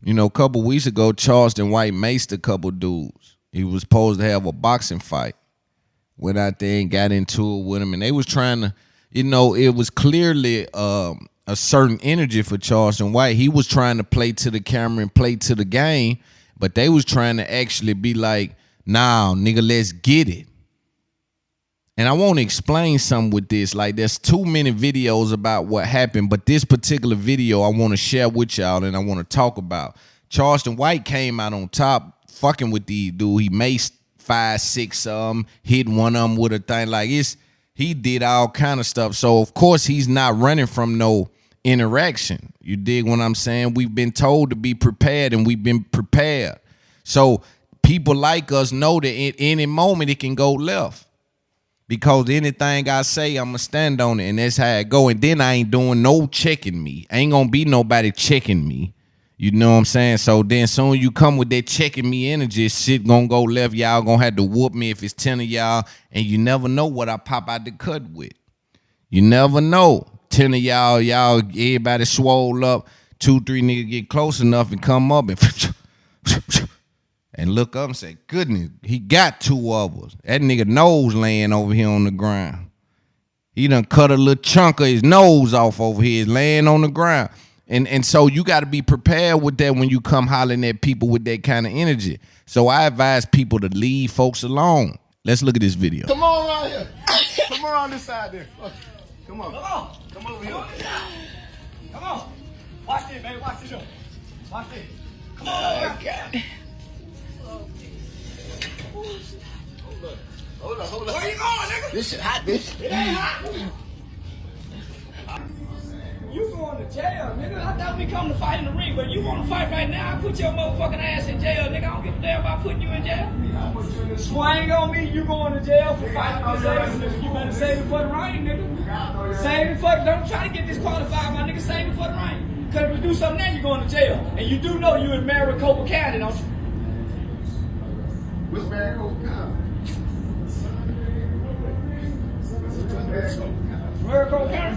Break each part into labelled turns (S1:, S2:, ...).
S1: You know, a couple weeks ago, Charleston White maced a couple dudes. He was supposed to have a boxing fight. Went out there and got into it with him, and they was trying to, you know, it was clearly a certain energy for Charleston White. He was trying to play to the camera and play to the game, but they was trying to actually be like, nah, nigga, let's get it. And I want to explain something with this. Like, there's too many videos about what happened, but this particular video I want to share with y'all and I want to talk about. Charleston White came out on top fucking with these dude. He maced 5, 6 of them, hit one of them with a thing. Like, he did all kind of stuff. So, of course, he's not running from no interaction. You dig what I'm saying? We've been told to be prepared, and we've been prepared. So people like us know that at any moment it can go left. Because anything I say, I'm going to stand on it, and that's how it go. And then I ain't doing no checking me. Ain't going to be nobody checking me. You know what I'm saying? So then soon you come with that checking me energy, shit going to go left. Y'all going to have to whoop me if it's 10 of y'all, and you never know what I pop out the cut with. You never know. 10 of y'all, everybody swole up. 2, 3 niggas get close enough and come up and look up and say, goodness, he got 2 of us. That nigga nose laying over here on the ground. He done cut a little chunk of his nose off over here, laying on the ground. And so you got to be prepared with that when you come hollering at people with that kind of energy. So I advise people to leave folks alone. Let's look at this video.
S2: Come on around here. Come around this side there. Come on. Come on. Come over here. Come on. Watch this, baby. Watch this. Watch this. Come on. Oh, God. Hold up. Where you going, nigga? This shit hot, bitch. It ain't hot. You going to jail, nigga. I thought we come to fight in the ring, but you want to fight right now, I put your motherfucking ass in jail, nigga. I don't give a damn about putting you in jail. Swing on me, you going to jail for fighting this ass, nigga. You better save it for the ring, nigga. Save it for, don't try to get disqualified, my nigga. Save it for the ring. Because if you do something now, you're going to jail. And you do know you in Maricopa County, don't you? Which Maricopa County? Maricopa County?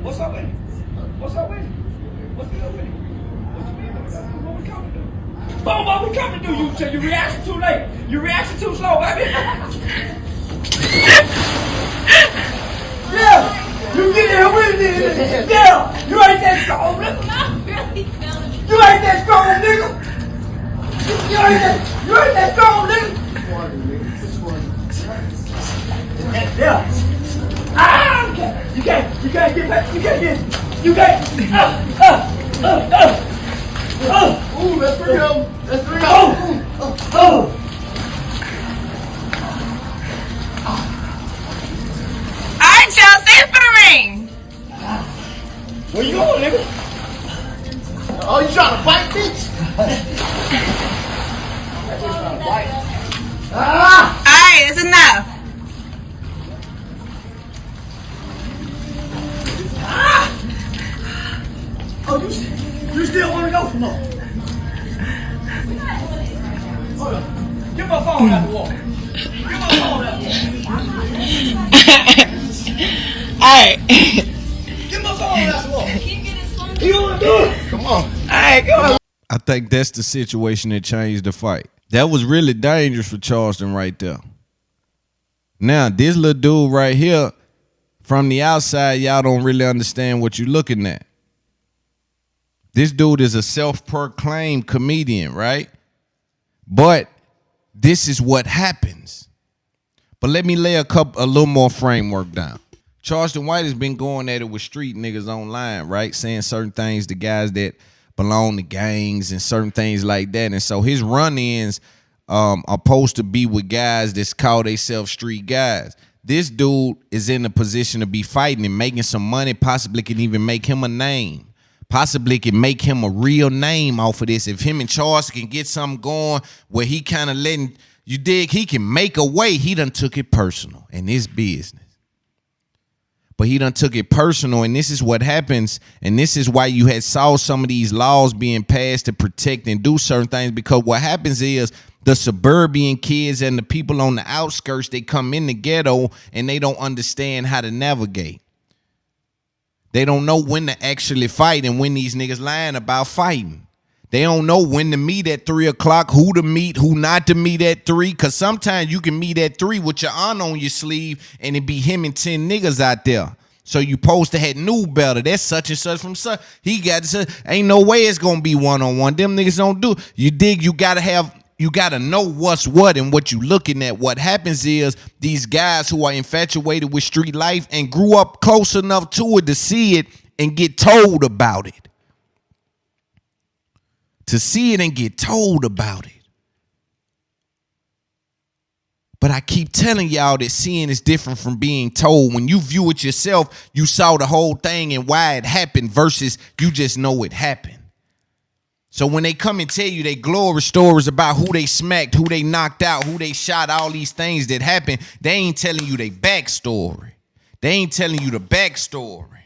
S2: What's up with it? What's up with it? What's good with it? What you mean? What we coming to do? Boom, what we coming to do? You reaction too late. You reaction too slow, baby. Yeah, you get here with it. Yeah, you ain't that strong, nigga. You ain't that strong, nigga. You ain't that strong, nigga. Yeah. Ah, you can't get back. You can't get. You can't. Ooh, that's 3 of them. That's 3 of them.
S3: All right, y'all, save for the ring.
S2: Where you going, nigga? Oh, you trying to fight, bitch?
S3: All right, it's enough.
S2: Oh, you still want to go? No. Hold on. Get my phone out the wall. Get my phone out the wall.
S3: Alright.
S2: Get my phone out the wall. You want to do it? Come on.
S3: Alright, come on.
S1: I think that's the situation that changed the fight. That was really dangerous for Charleston right there. Now, this little dude right here, from the outside, y'all don't really understand what you're looking at. This dude is a self-proclaimed comedian, right? But this is what happens. But let me lay a little more framework down. Charleston White has been going at it with street niggas online, right? Saying certain things to guys that belong to gangs and certain things like that. And so his run-ins are supposed to be with guys that's call themselves street guys. This dude is in a position to be fighting and making some money, possibly can even make him a name. Possibly can make him a real name off of this. If him and Charles can get something going where he kind of letting, you dig, he can make a way. He done took it personal in his business. But he done took it personal, and this is what happens, and this is why you had saw some of these laws being passed to protect and do certain things, because what happens is the suburban kids and the people on the outskirts, they come in the ghetto and they don't understand how to navigate. They don't know when to actually fight and when these niggas lying about fighting. They don't know when to meet at 3 o'clock, who to meet, who not to meet at 3. Because sometimes you can meet at 3 with your aunt on your sleeve and it be him and 10 niggas out there. So you supposed to have knew better. That's such and such from such. He got to, ain't no way it's going to be one-on-one. Them niggas don't do. You dig? You got to know what's what and what you looking at. What happens is these guys who are infatuated with street life and grew up close enough to it to see it and get told about it. To see it and get told about it. But I keep telling y'all that seeing is different from being told. When you view it yourself, you saw the whole thing and why it happened versus you just know it happened. So when they come and tell you they glory stories about who they smacked, who they knocked out, who they shot, all these things that happened, they ain't telling you their backstory. They ain't telling you the backstory.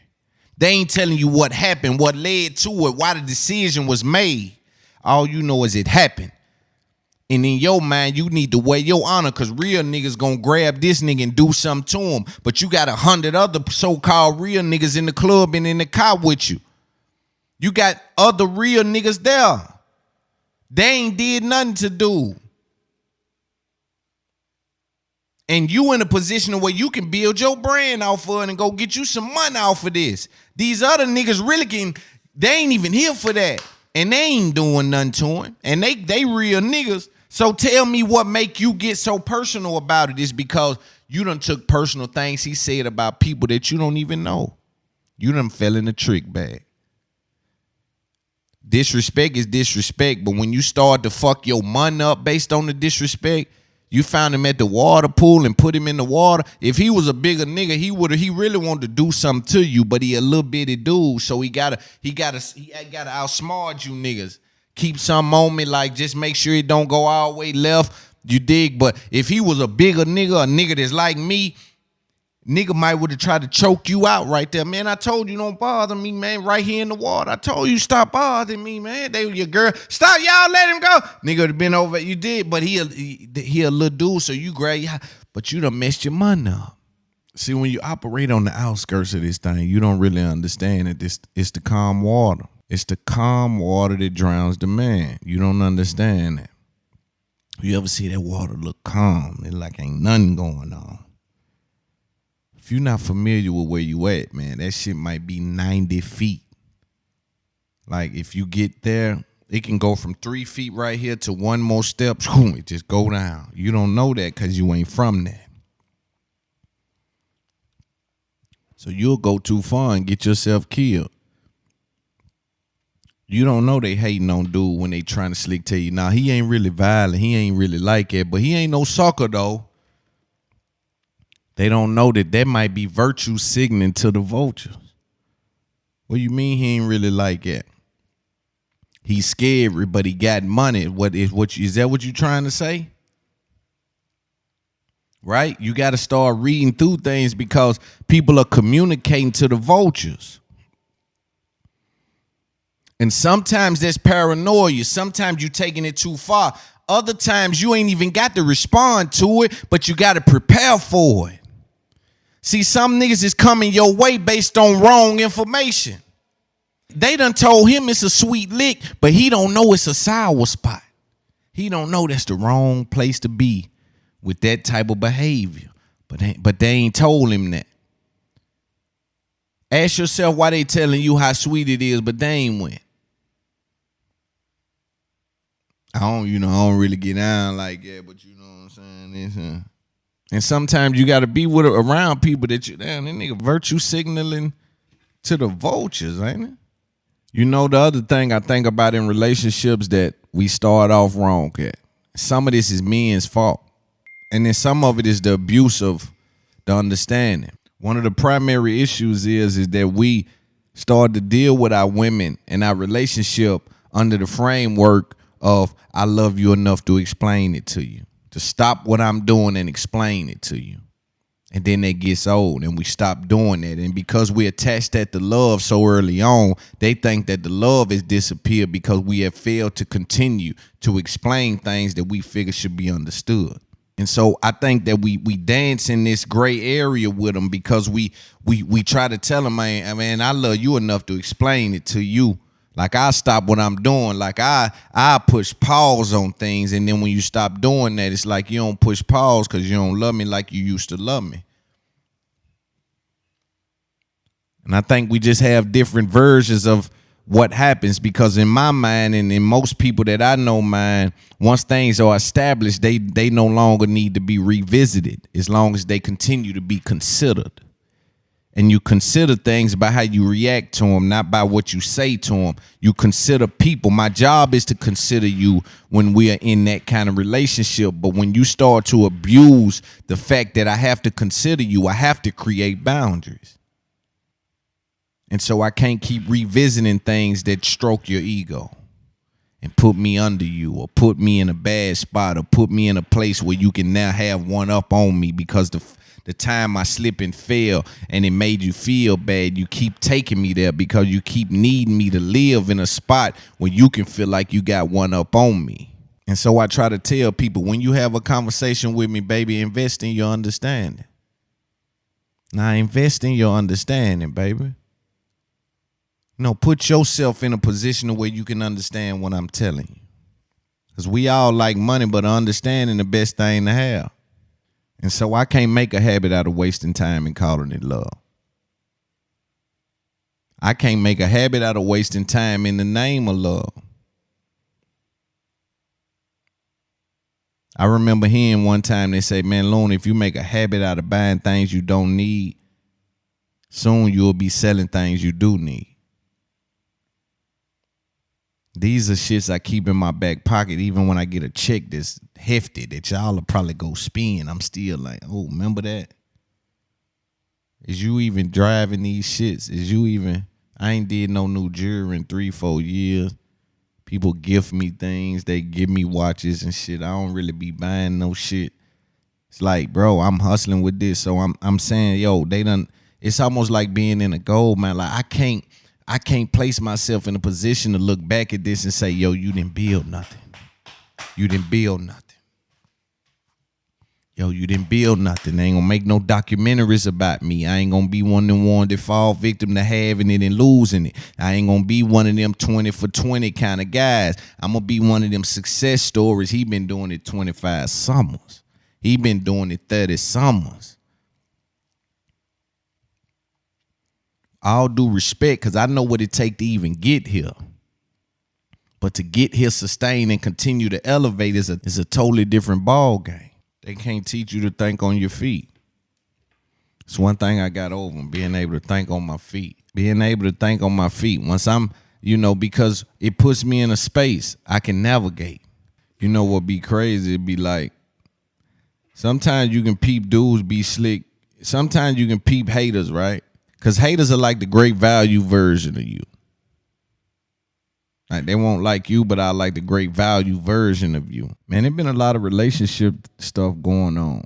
S1: They ain't telling you what happened, what led to it, why the decision was made. All you know is it happened. And in your mind, you need to weigh your honor because real niggas gonna grab this nigga and do something to him. But you got 100 other so-called real niggas in the club and in the car with you. You got other real niggas there. They ain't did nothing to do. And you in a position where you can build your brand off of it and go get you some money off of this. These other niggas really can, they ain't even here for that. And they ain't doing nothing to him. And they real niggas. So tell me what make you get so personal about it is because you done took personal things he said about people that you don't even know. You done fell in the trick bag. Disrespect is disrespect, but when you start to fuck your money up based on the disrespect, you found him at the water pool and put him in the water. If he was a bigger nigga, he really wanted to do something to you, but he a little bitty dude, so he gotta outsmart you niggas. Keep some on me, like just make sure it don't go all the way left. You dig? But if he was a bigger nigga, a nigga that's like me, nigga might would have tried to choke you out right there. Man, I told you don't bother me, man, right here in the water. I told you stop bothering me, man. They were your girl. Stop, y'all, let him go. Nigga would have been over. You did, but he a little dude, so you grab, but you done messed your money up. See, when you operate on the outskirts of this thing, you don't really understand that it's the calm water. It's the calm water that drowns the man. You don't understand that. You ever see that water look calm? It like ain't nothing going on. If you're not familiar with where you at, man, that shit might be 90 feet. Like if you get there, it can go from 3 feet right here to one more step. It just go down. You don't know that because you ain't from there. So you'll go too far and get yourself killed. You don't know they hating on dude when they trying to slick tell you, nah, he ain't really violent. He ain't really like it, but he ain't no sucker though. They don't know that might be virtue signaling to the vultures. What you mean he ain't really like that? He's scary, but he got money. Is that what you trying to say? Right? You got to start reading through things because people are communicating to the vultures. And sometimes there's paranoia. Sometimes you're taking it too far. Other times you ain't even got to respond to it, but you got to prepare for it. See, some niggas is coming your way based on wrong information. They done told him it's a sweet lick, but he don't know it's a sour spot. He don't know that's the wrong place to be with that type of behavior. But they ain't told him that. Ask yourself why they telling you how sweet it is, but they ain't went. I don't really get down like that, but you know what I'm saying? And sometimes you got to be around people that that nigga virtue signaling to the vultures, ain't it? You know, the other thing I think about in relationships that we start off wrong at, some of this is men's fault. And then some of it is the abuse of the understanding. One of the primary issues is that we start to deal with our women and our relationship under the framework of I love you enough to explain it to you, to stop what I'm doing and explain it to you. And then that gets old and we stop doing that. And because we attach that to love so early on, they think that the love has disappeared because we have failed to continue to explain things that we figure should be understood. And so I think that we dance in this gray area with them because we try to tell them, man, I love you enough to explain it to you. Like I stop what I'm doing. Like I push pause on things, and then when you stop doing that, it's like you don't push pause because you don't love me like you used to love me. And I think we just have different versions of what happens, because in my mind and in most people that I know mind, once things are established, they no longer need to be revisited as long as they continue to be considered. And you consider things by how you react to them, not by what you say to them. You consider people. My job is to consider you when we are in that kind of relationship. But when you start to abuse the fact that I have to consider you, I have to create boundaries. And so I can't keep revisiting things that stroke your ego and put me under you, or put me in a bad spot, or put me in a place where you can now have one up on me because the time I slip and fell and it made you feel bad, you keep taking me there because you keep needing me to live in a spot where you can feel like you got one up on me. And so I try to tell people, when you have a conversation with me, baby, invest in your understanding. Now invest in your understanding, baby. Put yourself in a position where you can understand what I'm telling you. Because we all like money, but understanding the best thing to have. And so I can't make a habit out of wasting time and calling it love. I can't make a habit out of wasting time in the name of love. I remember hearing one time they say, man, Loon, if you make a habit out of buying things you don't need, soon you'll be selling things you do need. These are shits I keep in my back pocket, even when I get a check that's hefty that y'all will probably go spend. I'm still like, oh, remember that? Is you even driving these shits? I ain't did no new jewelry in 3-4 years. People gift me things. They give me watches and shit. I don't really be buying no shit. It's like, bro, I'm hustling with this. So I'm saying, yo, it's almost like being in a gold mine. Like I can't place myself in a position to look back at this and say, yo, you didn't build nothing. You didn't build nothing. Yo, you didn't build nothing. They ain't gonna make no documentaries about me. I ain't gonna be one of them ones that fall victim to having it and losing it. I ain't gonna be one of them 20 for 20 kind of guys. I'm gonna be one of them success stories. He been doing it 25 summers. He been doing it 30 summers. All due respect, because I know what it takes to even get here. But to get here, sustain, and continue to elevate is a totally different ball game. They can't teach you to think on your feet. It's one thing I got over, being able to think on my feet. Being able to think on my feet. Once I'm, because it puts me in a space I can navigate. You know what be crazy? It'd be like, sometimes you can peep dudes be slick. Sometimes you can peep haters, right? Because haters are like the great value version of you. Like, they won't like you, but I like the great value version of you. Man, there's been a lot of relationship stuff going on.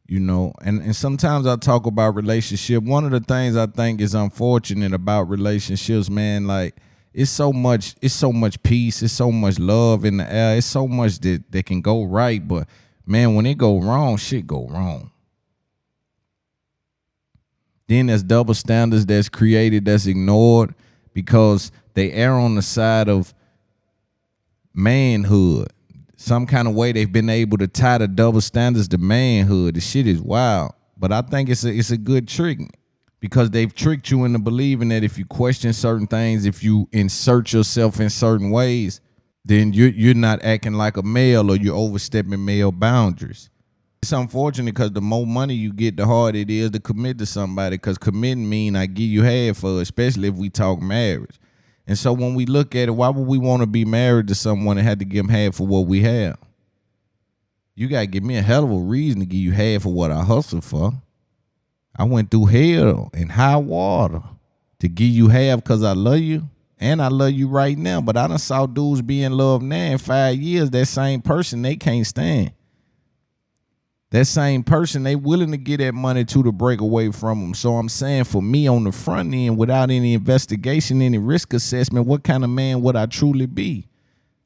S1: And sometimes I talk about relationship. One of the things I think is unfortunate about relationships, man, like it's so much peace, it's so much love in the air, it's so much that can go right, but man, when it go wrong, shit go wrong. Then there's double standards that's created, that's ignored because they err on the side of manhood. Some kind of way they've been able to tie the double standards to manhood. The shit is wild. But I think it's a good trick because they've tricked you into believing that if you question certain things, if you insert yourself in certain ways, then you're not acting like a male or you're overstepping male boundaries. It's unfortunate because the more money you get, the harder it is to commit to somebody, because committing mean I give you half for it, especially if we talk marriage. And so when we look at it, why would we want to be married to someone that had to give them half for what we have? You got to give me a hell of a reason to give you half of what I hustled for. I went through hell and high water to give you half because I love you. And I love you right now. But I done saw dudes be in love now in 5 years. That same person they can't stand. That same person, they willing to get that money to break away from them. So I'm saying, for me on the front end, without any investigation, any risk assessment, what kind of man would I truly be?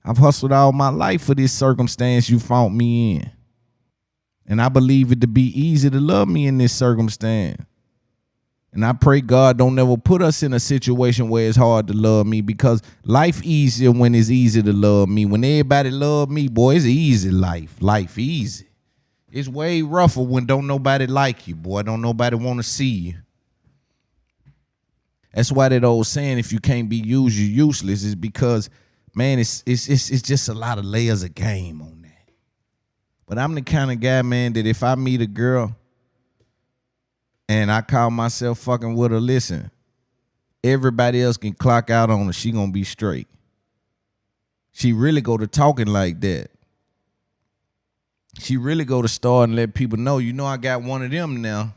S1: I've hustled all my life for this circumstance you found me in. And I believe it to be easy to love me in this circumstance. And I pray God don't never put us in a situation where it's hard to love me, because life easier when it's easy to love me. When everybody love me, boy, it's easy life. Life easy. It's way rougher when don't nobody like you, boy. Don't nobody want to see you. That's why that old saying, if you can't be used, you're useless, is because, man, it's just a lot of layers of game on that. But I'm the kind of guy, man, that if I meet a girl and I call myself fucking with her, listen, everybody else can clock out on her. She gonna be straight. She really go to talking like that. She really go to start and let people know, you know, I got one of them now.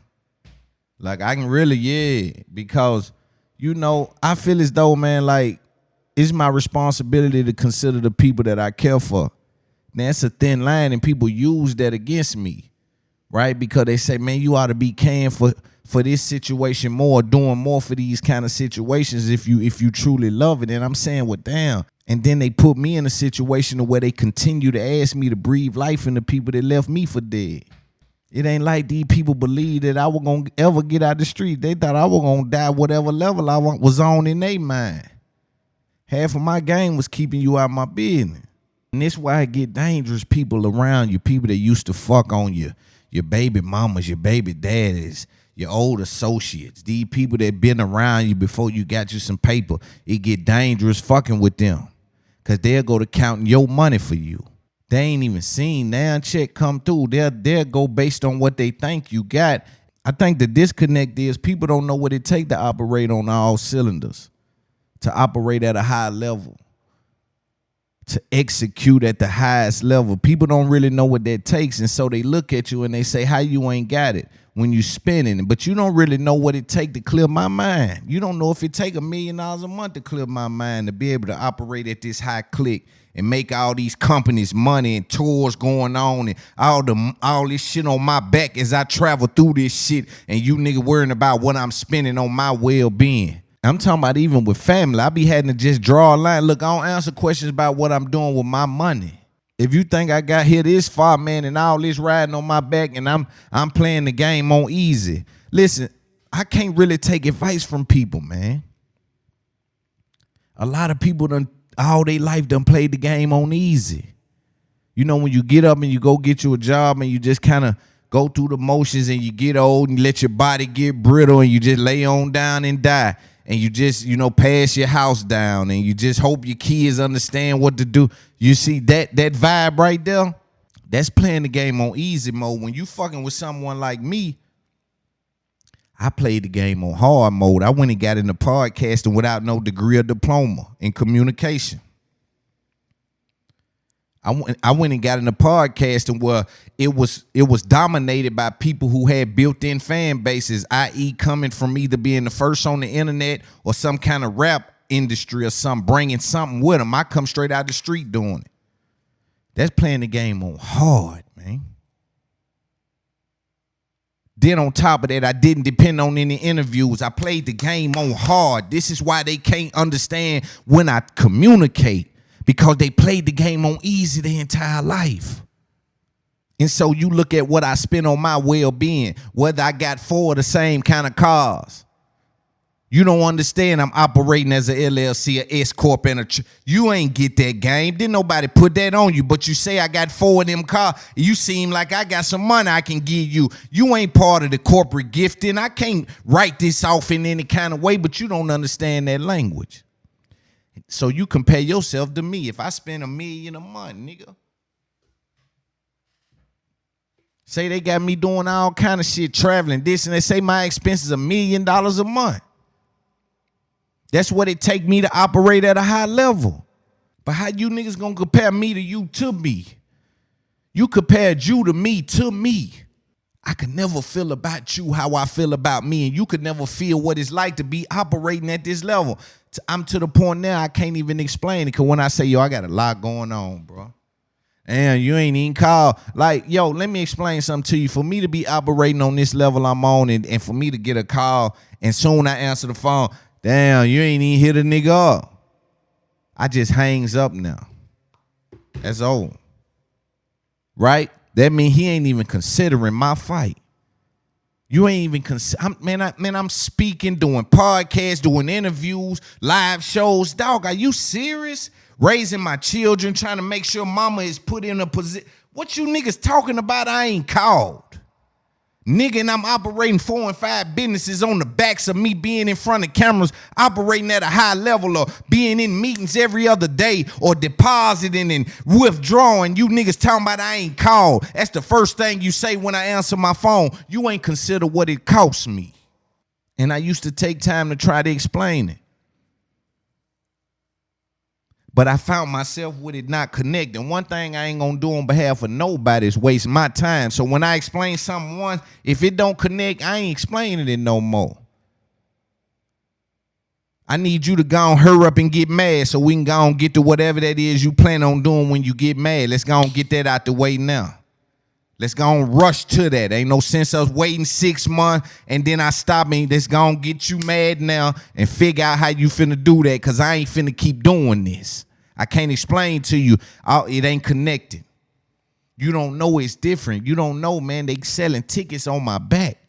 S1: Like, I can really, yeah, because, you know, I feel as though, man, like, it's my responsibility to consider the people that I care for. Now, it's a thin line, and people use that against me, right? Because they say, man, you ought to be caring for this situation more, doing more for these kind of situations if you truly love it. And I'm saying, well, damn. And then they put me in a situation where they continue to ask me to breathe life into people that left me for dead. It ain't like these people believe that I was going to ever get out the street. They thought I was going to die whatever level I was on in their mind. Half of my game was keeping you out of my business. And that's why it get dangerous, people around you, people that used to fuck on you, your baby mamas, your baby daddies, your old associates, these people that been around you before you got you some paper. It get dangerous fucking with them, because they'll go to counting your money for you. They ain't even seen now check come through. They'll go based on what they think you got. I think the disconnect is people don't know what it take to operate on all cylinders, to operate at a high level, to execute at the highest level. People don't really know what that takes, and so they look at you and they say, how you ain't got it when you spending it? But you don't really know what it take to clear my mind. You don't know if it take $1 million a month to clear my mind, to be able to operate at this high click and make all these companies money and tours going on and all this shit on my back as I travel through this shit, and you nigga worrying about what I'm spending on my well-being. I'm talking about even with family. I be having to just draw a line. Look, I don't answer questions about what I'm doing with my money. If you think I got here this far, man, and all this riding on my back, and I'm playing the game on easy. Listen, I can't really take advice from people, man. A lot of people done all their life done played the game on easy. You know, when you get up and you go get you a job and you just kind of go through the motions and you get old and let your body get brittle and you just lay on down and die. And you just, you know, pass your house down and you just hope your kids understand what to do. You see that vibe right there? That's playing the game on easy mode. When you fucking with someone like me, I played the game on hard mode. I went and got into podcasting without no degree or diploma in communication. I went and got into podcasting where it was dominated by people who had built-in fan bases, i.e. coming from either being the first on the internet or some kind of rap industry or something, bringing something with them. I come straight out the street doing it. That's playing the game on hard, man. Then on top of that, I didn't depend on any interviews. I played the game on hard. This is why they can't understand when I communicate, because they played the game on easy their entire life. And so you look at what I spend on my well-being, whether I got 4 of the same kind of cars. You don't understand I'm operating as a LLC, a S-Corp, and you ain't get that game. Didn't nobody put that on you, but you say I got 4 of them cars. You seem like I got some money I can give you. You ain't part of the corporate gifting. I can't write this off in any kind of way, but you don't understand that language. So you compare yourself to me. If I spend $1 million a month, nigga. Say they got me doing all kind of shit, traveling, this, and they say my expenses $1 million a month. That's what it take me to operate at a high level. But how you niggas gonna compare me to you to me? You compared you to me. I could never feel about you how I feel about me, and you could never feel what it's like to be operating at this level. I'm to the point now I can't even explain it, because when I say, yo, I got a lot going on, bro. And you ain't even called. Like, yo, let me explain something to you. For me to be operating on this level I'm on, and for me to get a call, and soon I answer the phone, damn, you ain't even hit a nigga up. I just hangs up now. That's old. Right? That means he ain't even considering my fight. You ain't even I'm speaking, doing podcasts, doing interviews, live shows. Dog, are you serious? Raising my children, trying to make sure mama is put in a position. What you niggas talking about? I ain't called. Nigga, and I'm operating 4 and 5 businesses on the backs of me being in front of cameras, operating at a high level, or being in meetings every other day, or depositing and withdrawing. You niggas talking about I ain't called. That's the first thing you say when I answer my phone. You ain't consider what it costs me. And I used to take time to try to explain it. But I found myself with it not connecting. One thing I ain't gonna do on behalf of nobody is waste my time. So when I explain something once, if it don't connect, I ain't explaining it no more. I need you to go on, hurry up and get mad so we can go on get to whatever that is you plan on doing when you get mad. Let's go on get that out the way now. Let's go on rush to that. Ain't no sense of waiting 6 months and then I stop me. Let's go on get you mad now and figure out how you finna do that, because I ain't finna keep doing this. I can't explain to you. It ain't connected. You don't know it's different. You don't know, man, they selling tickets on my back.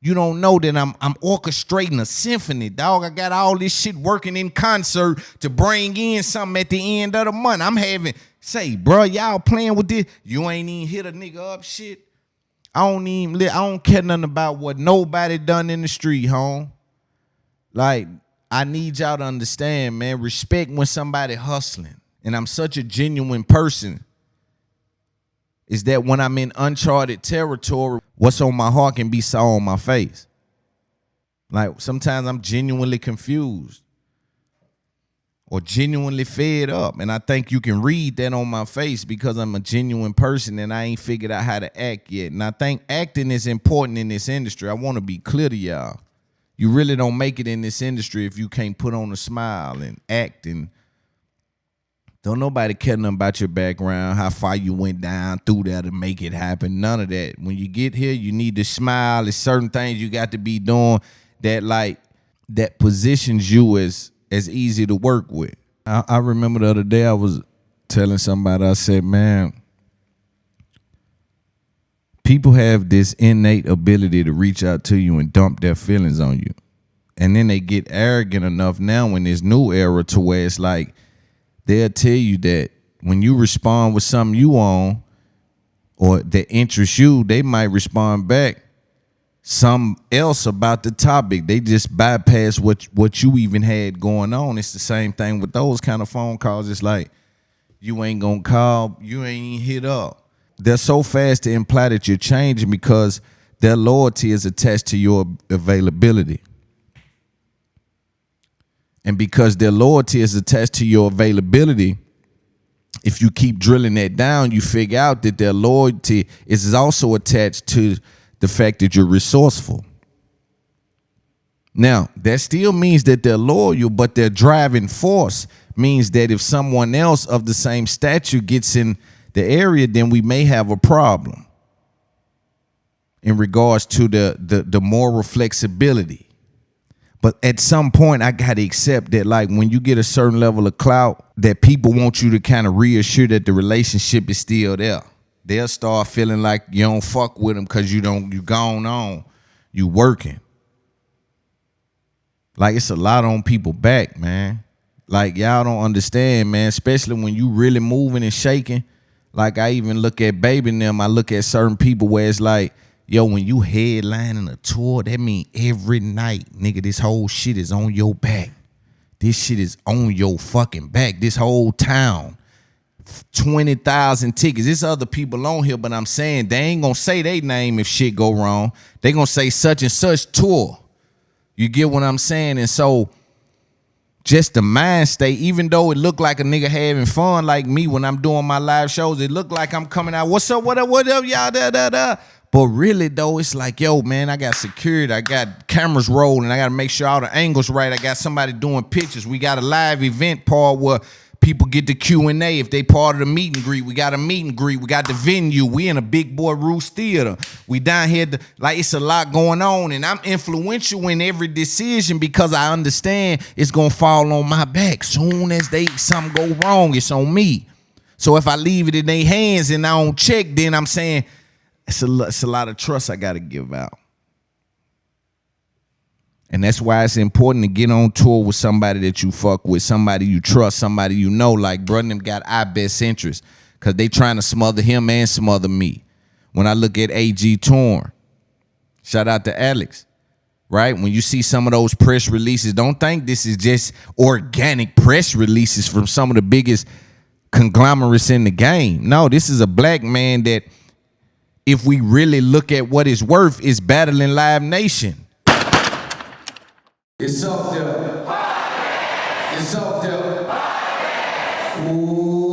S1: You don't know that I'm orchestrating a symphony, dog. I got all this shit working in concert to bring in something at the end of the month. I'm having, say, bro, y'all playing with this. You ain't even hit a nigga up shit. I don't care nothing about what nobody done in the street, home. Like, I need y'all to understand, man, respect when somebody hustling. And I'm such a genuine person. Is that when I'm in uncharted territory, what's on my heart can be saw on my face. Like, sometimes I'm genuinely confused or genuinely fed up. And I think you can read that on my face because I'm a genuine person and I ain't figured out how to act yet. And I think acting is important in this industry. I want to be clear to y'all. You really don't make it in this industry if you can't put on a smile and act, and don't nobody care nothing about your background, how far you went down through that to make it happen. None of that. When you get here, you need to smile. There's certain things you got to be doing that positions you as easy to work with. I remember the other day I was telling somebody, I said, man, people have this innate ability to reach out to you and dump their feelings on you. And then they get arrogant enough now in this new era to where it's like, they'll tell you that when you respond with something you on or that interests you, they might respond back something else about the topic. They just bypass what you even had going on. It's the same thing with those kind of phone calls. It's like, you ain't gonna call, you ain't hit up. They're so fast to imply that you're changing because their loyalty is attached to your availability. And because their loyalty is attached to your availability, if you keep drilling that down, you figure out that their loyalty is also attached to the fact that you're resourceful. Now, that still means that they're loyal, but their driving force means that if someone else of the same stature gets in the area, then we may have a problem in regards to the moral flexibility. But at some point, I got to accept that, like, when you get a certain level of clout, that people want you to kind of reassure that the relationship is still there. They'll start feeling like you don't fuck with them because you gone on, you working. Like, it's a lot on people back, man. Like, y'all don't understand, man, especially when you really moving and shaking. Like, I even look at Baby and them, I look at certain people where it's like, yo, when you headlining a tour, that mean every night, nigga, this whole shit is on your back. This shit is on your fucking back. This whole town, 20,000 tickets. There's other people on here, but I'm saying they ain't gonna say their name if shit go wrong. They gonna say such and such tour. You get what I'm saying? And so just the mind state, even though it look like a nigga having fun like me when I'm doing my live shows, it look like I'm coming out, what's up, what up, y'all, da. But really, though, it's like, yo, man, I got security. I got cameras rolling. I got to make sure all the angles right. I got somebody doing pictures. We got a live event part where people get the Q&A. If they part of the meet and greet, we got a meet and greet. We got the venue. We in a big boy Roost Theater. We down here. Like, it's a lot going on. And I'm influential in every decision because I understand it's going to fall on my back. Soon as something go wrong, it's on me. So if I leave it in their hands and I don't check, then I'm saying, it's a lot of trust I got to give out. And that's why it's important to get on tour with somebody that you fuck with, somebody you trust, somebody you know. Like, bro, them got our best interest because they trying to smother him and smother me. When I look at AG touring, shout out to Alex, right? When you see some of those press releases, don't think this is just organic press releases from some of the biggest conglomerates in the game. No, this is a black man that, if we really look at what it's worth, is battling Live Nation. It's up there. It's up there. Ooh.